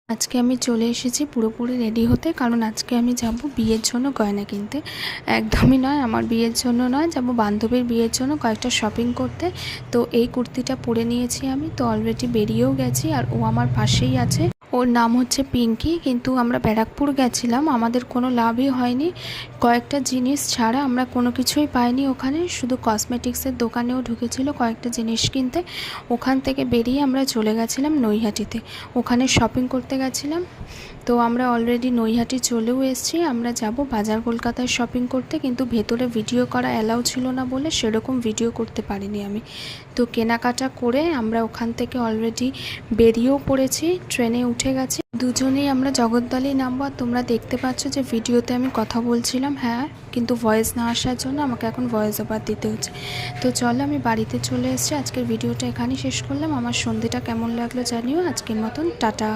আজকে আমি চলে এসেছি পুরোপুরি রেডি হতে, কারণ আজকে আমি যাব বিয়ের জন্য গয়না কিনতে। একদমই নয়, আমার বিয়ের জন্য নয়, যাব বান্ধবীর বিয়ের জন্য কয়েকটা শপিং করতে। তো এই কুর্তিটা পরে নিয়েছি আমি, তো অলরেডি বেরিয়েও গেছি, আর ও আমার পাশেই আছে। ওর নাম হচ্ছে পিঙ্কি। কিন্তু আমরা ব্যারাকপুর গেছিলাম, আমাদের কোনো লাভই হয়নি। কয়েকটা জিনিস ছাড়া আমরা কোনো কিছুই পাইনি ওখানে, শুধু কসমেটিক্সের দোকানেও ঢুকেছিল কয়েকটা জিনিস কিনতে। ওখান থেকে বেরিয়ে আমরা চলে গেছিলাম নৈহাটিতে, ওখানে শপিং করতে গেছিলাম। তো আমরা অলরেডি নৈহাটি চলেও এসেছি। আমরা যাব বাজার কলকাতায় শপিং করতে, কিন্তু ভেতরে ভিডিও করা অ্যালাউ ছিল না বলে সেরকম ভিডিও করতে পারিনি আমি। তো কেনাকাটা করে আমরা ওখান থেকে অলরেডি বেরিয়েও পড়েছি, ট্রেনে উঠে গেছি। দুজনেই আমরা জগদ্দলে নামবো। আর তোমরা দেখতে পাচ্ছ যে ভিডিওতে আমি কথা বলছিলাম, হ্যাঁ, কিন্তু ভয়েস না আসার জন্য আমাকে এখন ভয়েস ওভার দিতে হচ্ছে। তো চলো, আমি বাড়িতে চলে এসেছি। আজকের ভিডিওটা এখানেই শেষ করলাম। আমার সন্ধেটা কেমন লাগলো জানিও। আজকের মতন টাটা।